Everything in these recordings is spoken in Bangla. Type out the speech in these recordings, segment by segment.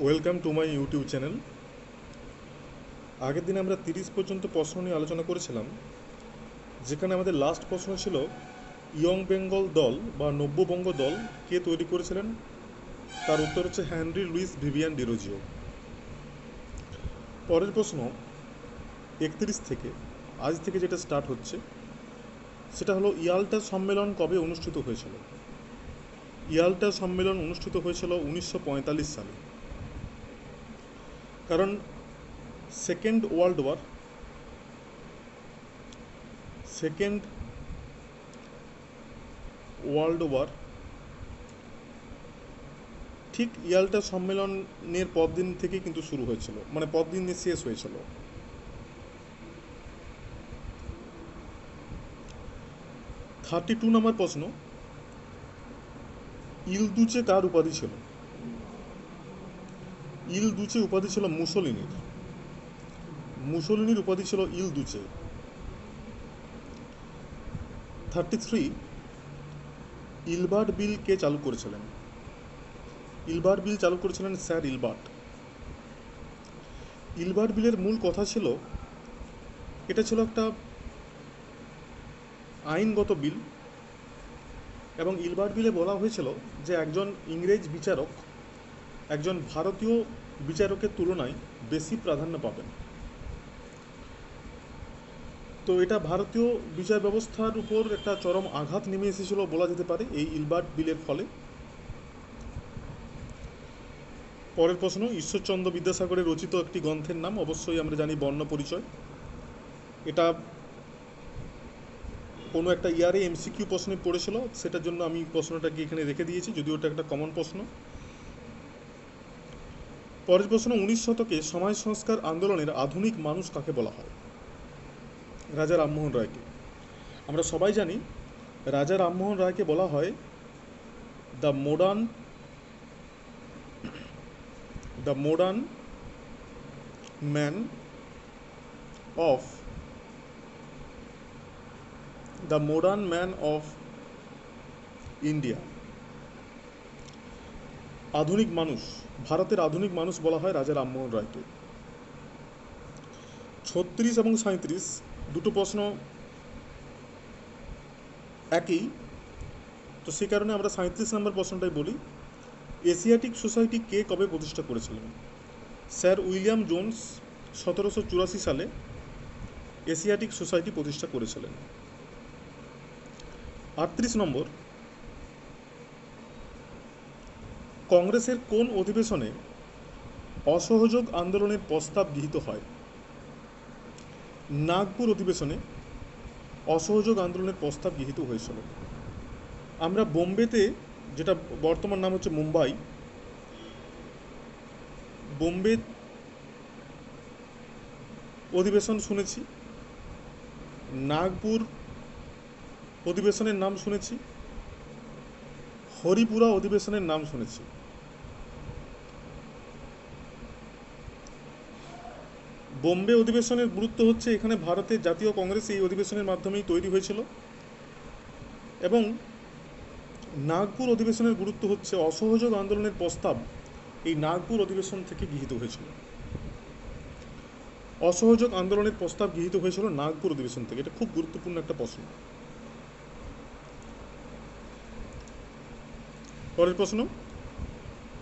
Welcome to my YouTube channel. আগের দিন আমরা 30 পর্যন্ত প্রশ্ন নিয়ে আলোচনা করেছিলাম, যেখানে আমাদের লাস্ট প্রশ্ন ছিল ইয়ং বেঙ্গল দল বা নব্যবঙ্গ দল কে তৈরি করেছিলেন। তার উত্তর হচ্ছে হেনরি লুইস ভিভিয়ান ডিরোজিও। পরের প্রশ্ন 31 থেকে, আজ থেকে যেটা স্টার্ট হচ্ছে সেটা হলো ইয়াল্টা সম্মেলন কবে অনুষ্ঠিত হয়েছিল। ইয়াল্টা সম্মেলন অনুষ্ঠিত হয়েছিল 1945 সালে। কারণ second world war second world war ঠিক ইয়াল্টা সম্মেলনের পরদিন থেকে কিন্তু শুরু হয়েছিল, মানে পরদিন শেষ হয়েছিল। 32 নম্বর প্রশ্ন, ইলদুচে কার উপাধি ছিল। ইলদুচে উপাধি ছিল মুসোলিনির। মুসোলিনির উপাধি ছিল ইলদুচে। 33, ইলবার্ট বিল কে চালু করেছিলেন। ইলবার্ট বিল চালু করেছিলেন স্যার ইলবার্ট। ইলবার্ট বিলের মূল কথা ছিল, এটা ছিল একটা আইনগত বিল, এবং ইলবার্ট বিলে বলা হয়েছিল যে একজন ইংরেজ বিচারক একজন ভারতীয় বিচারকের তুলনায় বেশি প্রাধান্য পাবেন। তো এটা ভারতীয় বিচার ব্যবস্থার উপর একটা চরম আঘাত নেমে এসেছিল বলা যেতে পারে এই ইলবার্ট বিলের ফলে। পরের প্রশ্ন, ঈশ্বরচন্দ্র বিদ্যাসাগরের রচিত একটি গ্রন্থের নাম অবশ্যই আমরা জানি বর্ণ পরিচয়। এটা কোনো একটা ইয়ারে এমসিকিউ প্রশ্নে পড়েছিল, সেটার জন্য আমি প্রশ্নটাকে এখানে রেখে দিয়েছি, যদিও এটা একটা কমন প্রশ্ন। পরের প্রশ্ন, 19 শতকে সমাজ সংস্কার আন্দোলনের আধুনিক মানুষ কাকে বলা হয়। রাজা রামমোহন রায়কে। আমরা সবাই জানি রাজা রামমোহন রায়কে বলা হয় the modern the modern man of the modern man of India. আধুনিক মানুষ, ভারতের আধুনিক মানুষ বলা হয় রাজা রামমোহন রায়কে। 36 এবং 37 দুটো প্রশ্ন একই, তো সেই কারণে আমরা 37 নম্বর প্রশ্নটাই বলি। এশিয়াটিক সোসাইটি কে কবে প্রতিষ্ঠা করেছিলেন। স্যার উইলিয়াম জোন্স 1784 সালে এশিয়াটিক সোসাইটি প্রতিষ্ঠা করেছিলেন। 38 নম্বর, কংগ্রেসের কোন অধিবেশনে অসহযোগ আন্দোলনের প্রস্তাব গৃহীত হয়। নাগপুর অধিবেশনে অসহযোগ আন্দোলনের প্রস্তাব গৃহীত হয়েছিল। আমরা বোম্বেতে, যেটা বর্তমান নাম হচ্ছে মুম্বাই, বোম্বে অধিবেশন শুনেছি, নাগপুর অধিবেশনের নাম শুনেছি, হরিপুরা অধিবেশনের নাম শুনেছি। বোম্বে অধিবেশনের গুরুত্ব হচ্ছে, এখানে ভারতের জাতীয় কংগ্রেস এই অধিবেশনের মাধ্যমেই তৈরি হয়েছিল, এবং নাগপুর অধিবেশনের গুরুত্ব হচ্ছে অসহযোগ আন্দোলনের প্রস্তাব এই নাগপুর অধিবেশন থেকে গৃহীত হয়েছিল। অসহযোগ আন্দোলনের প্রস্তাব গৃহীত হয়েছিল নাগপুর অধিবেশন থেকে। এটা খুব গুরুত্বপূর্ণ একটা প্রশ্ন। পরের প্রশ্ন,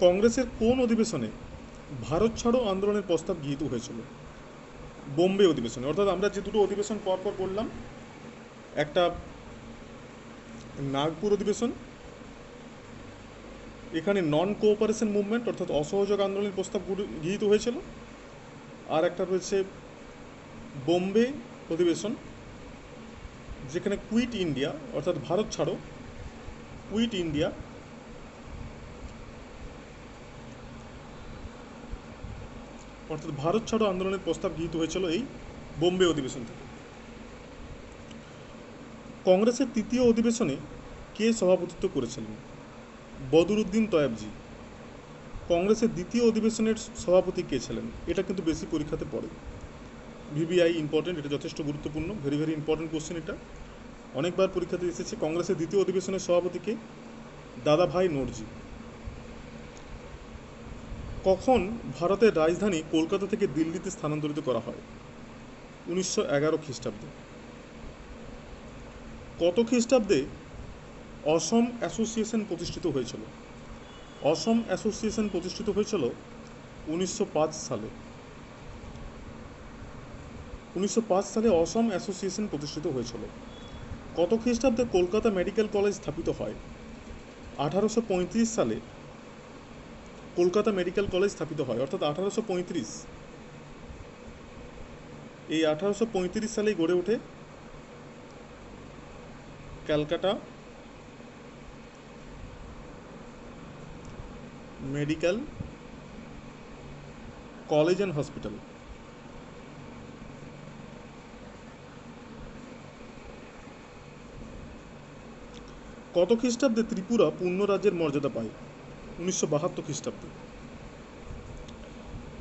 কংগ্রেসের কোন অধিবেশনে ভারত ছাড়ো আন্দোলনের প্রস্তাব গৃহীত হয়েছিল। বোম্বে অধিবেশনে। অর্থাৎ আমরা যে দুটো অধিবেশন পরপর বললাম, একটা নাগপুর অধিবেশন, এখানে নন কোঅপারেশন মুভমেন্ট অর্থাৎ অসহযোগ আন্দোলনের প্রস্তাব গৃহীত হয়েছিল, আর একটা রয়েছে বোম্বে অধিবেশন, যেখানে কুইট ইন্ডিয়া অর্থাৎ ভারত ছাড়ো, কুইট ইন্ডিয়া অর্থাৎ ভারত ছাড়ো আন্দোলনের প্রস্তাব গৃহীত হয়েছিল এই বোম্বে অধিবেশন থেকে। কংগ্রেসের তৃতীয় অধিবেশনে কে সভাপতিত্ব করেছিলেন। বদরুদ্দিন তয়াবজি। কংগ্রেসের দ্বিতীয় অধিবেশনের সভাপতি কে ছিলেন। এটা কিন্তু বেশি পরীক্ষাতে পড়ে, ভিভিআই ইম্পর্টেন্ট, এটা যথেষ্ট গুরুত্বপূর্ণ, ভেরি ভেরি ইম্পর্টেন্ট কোশ্চেন। এটা অনেকবার পরীক্ষাতে এসেছে। কংগ্রেসের দ্বিতীয় অধিবেশনের সভাপতি কে। দাদাভাই নরজি। কখন ভারতের রাজধানী কলকাতা থেকে দিল্লিতে স্থানান্তরিত করা হয়? 1911 খ্রিস্টাব্দে। কত খ্রিস্টাব্দে অসম অ্যাসোসিয়েশন প্রতিষ্ঠিত হয়েছিল? অসম অ্যাসোসিয়েশন প্রতিষ্ঠিত হয়েছিল 1905 সালে। 1905 সালে অসম অ্যাসোসিয়েশন প্রতিষ্ঠিত হয়েছিল। কত খ্রিস্টাব্দে কলকাতা মেডিকেল কলেজ স্থাপিত হয়? 1835 সালে কলকাতা মেডিকেল কলেজ স্থাপিত হয়, অর্থাৎ 1835। এই 1835 সালেই গড়ে ওঠে Calcutta medical college and hospital. কত খ্রিস্টাব্দে ত্রিপুরা পূর্ণ রাজ্যের মর্যাদা পায়? 1972 খ্রিস্টাব্দে।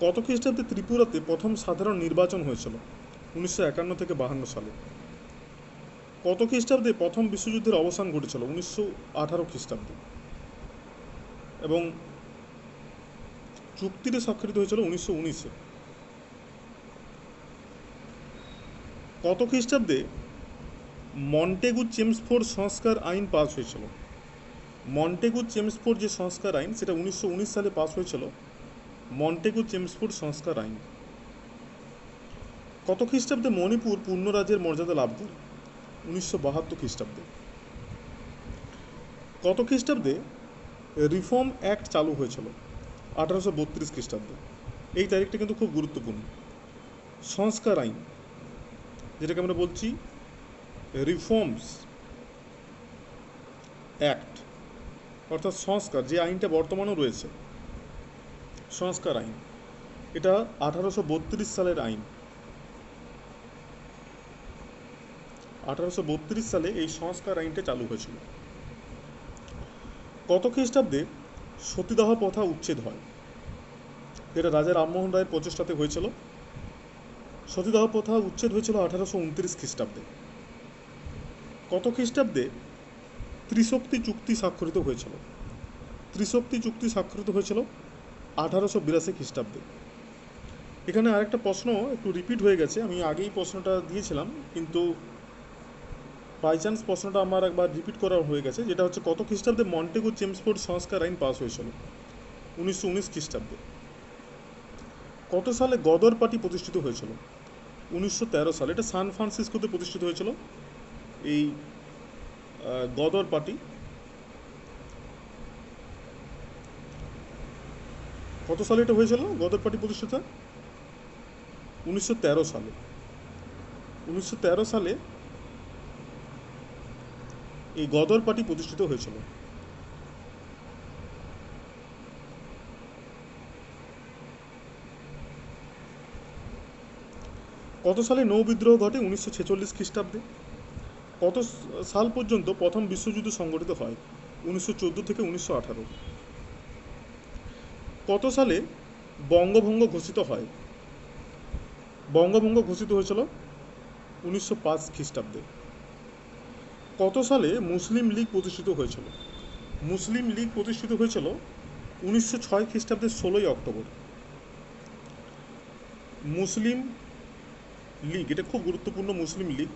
কত খ্রিস্টাব্দে ত্রিপুরাতে প্রথম সাধারণ নির্বাচন হয়েছিল? 1951 থেকে 52 সালে। কত খ্রিস্টাব্দে প্রথম বিশ্বযুদ্ধের অবসান ঘটেছিল? 1918 খ্রিস্টাব্দে। এবং চুক্তিটি স্বাক্ষরিত হয়েছিল 1919-এ। কত খ্রিস্টাব্দে মন্টেগু চেমসফোর্ড সংস্কার আইন পাস হয়েছিল? মন্টেগু চেমসফোর্ড যে সংস্কার আইন, সেটা 1919 সালে পাস হয়েছিল, মন্টেগু চেমসফোর্ড সংস্কার আইন। কত খ্রিস্টাব্দে মণিপুর পূর্ণ রাজ্যের মর্যাদা লাভ করে? 1972 খ্রিস্টাব্দে। কত খ্রিস্টাব্দে রিফর্ম অ্যাক্ট চালু হয়েছিল? 1832 খ্রিস্টাব্দে। এই তারিখটা কিন্তু খুব গুরুত্বপূর্ণ। সংস্কার আইন, যেটাকে আমরা বলছি রিফর্মস অ্যাক্ট, অর্থাৎ সংস্কার, যে আইনটা বর্তমানেও রয়েছে, সংস্কার আইন, এটা 1832 সালের আইন। 1832 সালে এই সংস্কার আইনটা চালু হয়েছিল। কত খ্রিস্টাব্দে সতীদাহ প্রথা উচ্ছেদ হয়? যেটা রাজা রামমোহন রায়ের প্রচেষ্টাতে হয়েছিল। সতীদাহ প্রথা উচ্ছেদ হয়েছিল 1829 খ্রিস্টাব্দে। কত খ্রিস্টাব্দে ত্রিশক্তি চুক্তি স্বাক্ষরিত হয়েছিল? ত্রিশক্তি চুক্তি স্বাক্ষরিত হয়েছিল 1882 খ্রিস্টাব্দে। এখানে আরেকটা প্রশ্ন একটু রিপিট হয়ে গেছে, আমি আগেই প্রশ্নটা দিয়েছিলাম, কিন্তু বাই চান্স প্রশ্নটা আমার একবার রিপিট করা হয়ে গেছে, যেটা হচ্ছে কত খ্রিস্টাব্দে মন্টেগু চেমসফোর্ড সংস্কার আইন পাস হয়েছিল? 1919 খ্রিস্টাব্দে। কত সালে গদর পার্টি প্রতিষ্ঠিত হয়েছিল? 1913 সালে। এটা সান ফ্রান্সিসকোতে প্রতিষ্ঠিত হয়েছিল এই গদর পার্টি। কত সালে এটা হয়েছিল গদর পার্টি প্রতিষ্ঠিত? 1913 সালে। 1913 সালে এই গদর পার্টি প্রতিষ্ঠিত হয়েছিল। কত সালে নৌ বিদ্রোহ ঘটে? 1946 খ্রিস্টাব্দে। কত সাল পর্যন্ত প্রথম বিশ্বযুদ্ধ সংগঠিত হয়? 1914 থেকে 1918। কত সালে বঙ্গভঙ্গ ঘোষিত হয়? বঙ্গভঙ্গ ঘোষিত হয়েছিল 1905 খ্রিস্টাব্দে। কত সালে মুসলিম লীগ প্রতিষ্ঠিত হয়েছিল? মুসলিম লীগ প্রতিষ্ঠিত হয়েছিল 1906 খ্রিস্টাব্দের 16ই অক্টোবর। মুসলিম লীগ, এটা খুব গুরুত্বপূর্ণ, মুসলিম লীগ।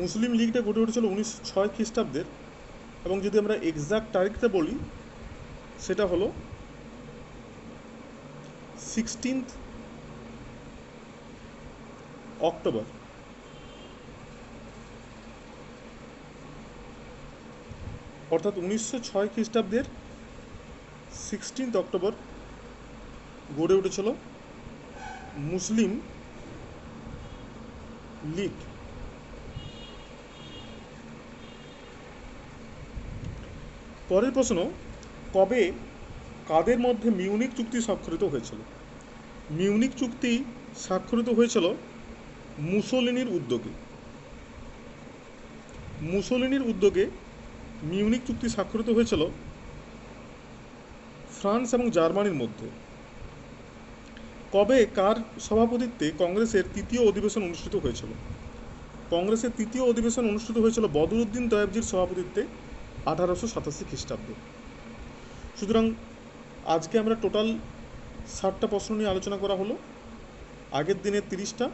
মুসলিম লীগটা গড়ে উঠেছিল 1906 খ্রিস্টাব্দের, এবং যদি আমরা এক্সাক্ট তারিখটা বলি, সেটা হলো 16 অক্টোবর। অর্থাৎ 1906 খ্রিস্টাব্দের 16 অক্টোবর গড়ে উঠেছিল মুসলিম লীগ। পরের প্রশ্ন, কবে কাদের মধ্যে মিউনিক চুক্তি স্বাক্ষরিত হয়েছিল? মিউনিক চুক্তি স্বাক্ষরিত হয়েছিল মুসোলিনির উদ্যোগে। মুসোলিনির উদ্যোগে মিউনিক চুক্তি স্বাক্ষরিত হয়েছিল ফ্রান্স এবং জার্মানির মধ্যে। কবে কার সভাপতিত্বে কংগ্রেসের তৃতীয় অধিবেশন অনুষ্ঠিত হয়েছিল? কংগ্রেসের তৃতীয় অধিবেশন অনুষ্ঠিত হয়েছিল বদরুদ্দিন তয়েবজির সভাপতিত্বে 1887 খ্রিস্টাব্দ। সুতরাং আজকে আমরা টোটাল 60টা প্রশ্ন নিয়ে আলোচনা করা হলো। আগের দিনে 30টা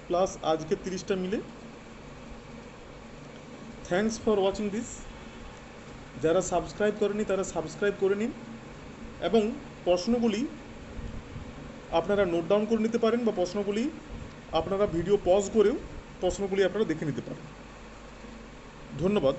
প্লাস আজকে 30টা মিলে। Thanks for watching this. যারা সাবস্ক্রাইব করেনি তারা সাবস্ক্রাইব করে নিন এবং প্রশ্নগুলি আপনারা নোট ডাউন করে নিতে পারেন বা প্রশ্নগুলি আপনারা ভিডিও পজ করেও প্রশ্নগুলি আপনারা দেখে নিতে পারেন। ধন্যবাদ।